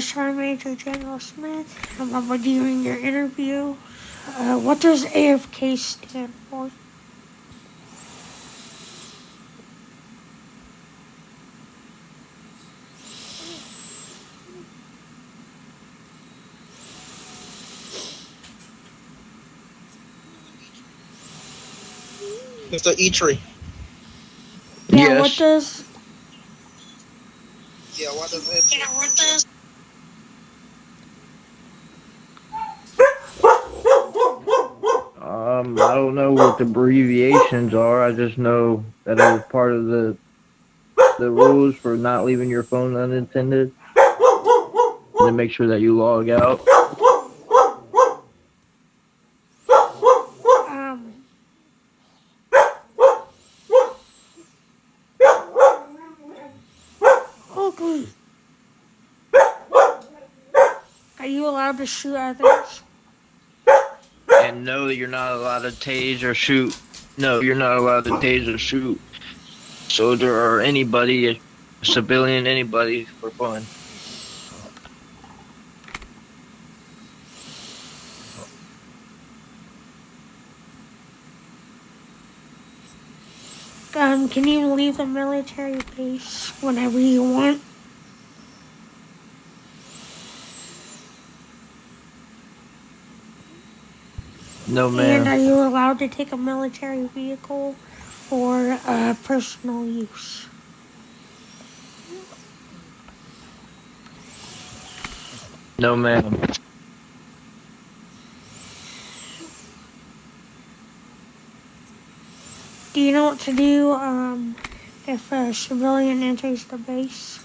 Sergeant Major General Smith. I'm reviewing your interview. What does AFK stand for? Mr. Etree. Yeah, what Yes. does Yeah, what does AFK stand for? I don't know what the abbreviations are. I just know that it was part of the rules for not leaving your phone unattended, and to make sure that you log out. um okay. Are you allowed to shoot others? And know that you're not allowed to tase or shoot. No, you're not allowed to tase or shoot soldier or anybody, a civilian, anybody for fun. Can you leave the military base whenever you want? No, And ma'am. are you allowed to take a military vehicle for personal use? No, ma'am. Do you know what to do if a civilian enters the base?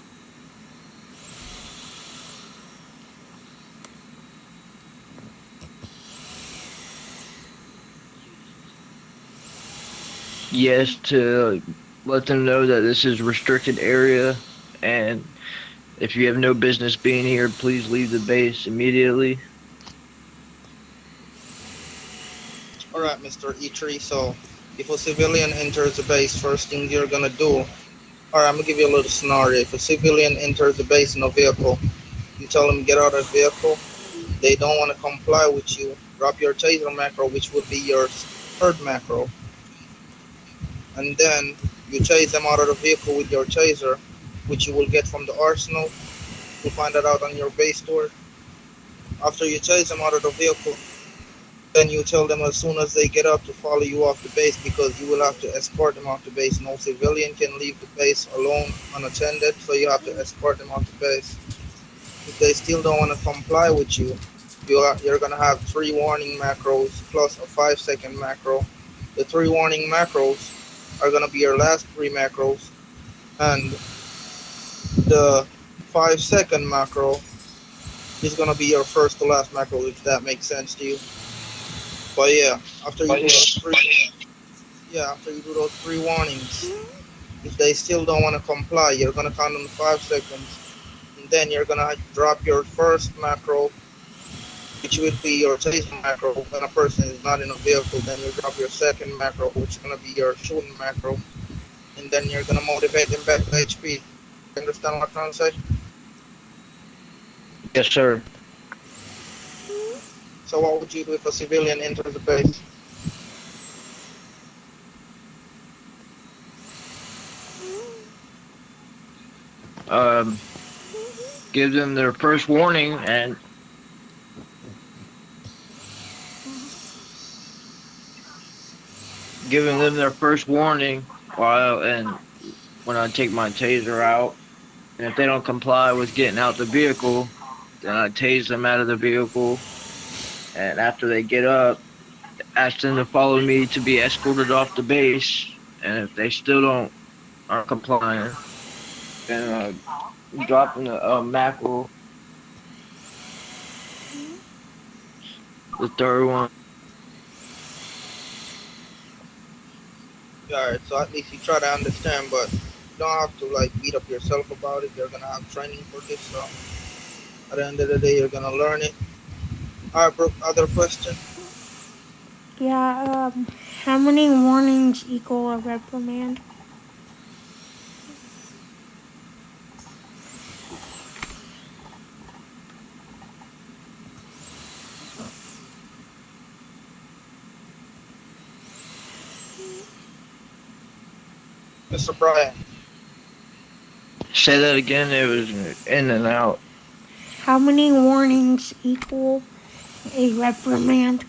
Yes, to let them know that this is a restricted area, and if you have no business being here, please leave the base immediately. Alright, Mr. Etree. So, if a civilian enters the base, first thing you're gonna do. Alright, I'm gonna give you a little scenario. If a civilian enters the base in a vehicle, you tell them get out of the vehicle. They don't want to comply with you. Drop your taser macro, which would be your third macro, and then you chase them out of the vehicle with your taser, which you will get from the arsenal. You'll find that out on your base tour. After you chase them out of the vehicle, then you tell them as soon as they get up to follow you off the base, because you will have to escort them off the base. No civilian can leave the base alone unattended, so you have to escort them off the base. If they still don't want to comply with you, you're going to have 3 warning macros plus a 5-second macro. The 3 warning macros are going to be your last 3 macros, and the 5-second macro is going to be your first to last macro, if that makes sense to you. But yeah, after you do those three warnings, if they still don't want to comply, you're gonna count them 5 seconds, and then you're gonna drop your first macro, which will be your taser macro. When a person is not in a vehicle, then you drop your second macro, which is gonna be your shooting macro, and then you're gonna motivate them back to HP. You understand what I'm trying to say? Yes, sir. So what would you do if a civilian enters the base? Um, give them their first warning and giving them their first warning while and when I take my taser out. And if they don't comply with getting out the vehicle, then I tase them out of the vehicle. And after they get up, ask them to follow me to be escorted off the base. And if they still don't aren't complying, then drop them the mackerel, the third one. Alright, so at least you try to understand, but you don't have to like beat up yourself about it. You're gonna have training for this, so at the end of the day, you're gonna learn it. Alright, bro. Other question? Yeah, how many warnings equal a reprimand? Mr. Brian. Say that again. It was in and out. How many warnings equal a reprimand?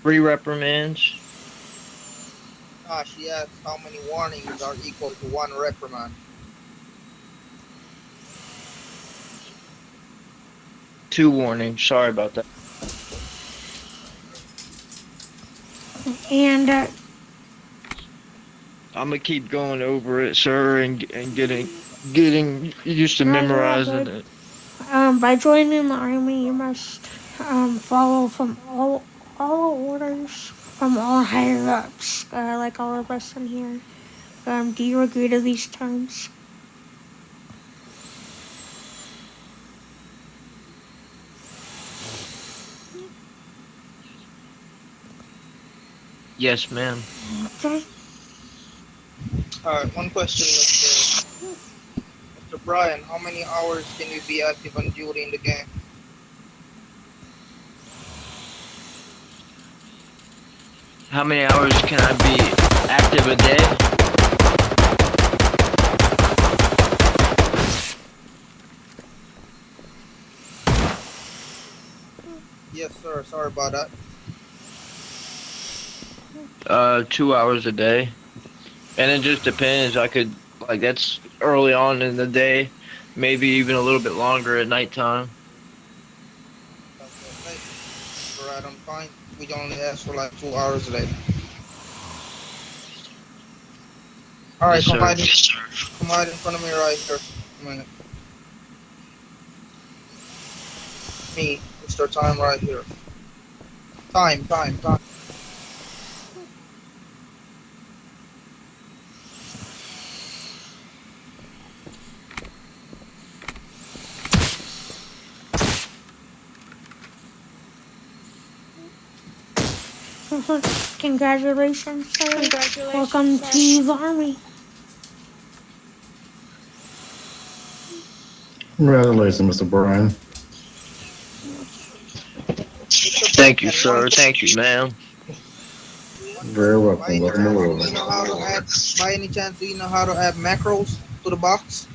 Three reprimands. She asked how many warnings are equal to one reprimand. Two warnings. Sorry about that. And I'm gonna keep going over it, sir, and getting used to no, you're all memorizing good. it. By joining the army, you must follow from all orders from all higher ups, like all of us in here. Do you agree to these terms? Yes, ma'am. Okay. Alright, one question, Mr. Brian. How many hours can you be active on duty in the game? How many hours can I be active a day? Yes, sir. Sorry about that. 2 hours a day. And it just depends. I could like that's early on in the day, maybe even a little bit longer at nighttime. That's okay. Right on fine. We only ask for like 2 hours a day. Alright, Yes, come sir. right in, come right in front of me right here. A minute. Me, Mr. Time right here. Time. Congratulations, sir. Welcome to the army. Congratulations, Mr. Brian. Mr. Thank you, Brian, sir. Thank you, ma'am. one Very question. welcome. Welcome aboard. By any chance, do you know how to add macros to the box?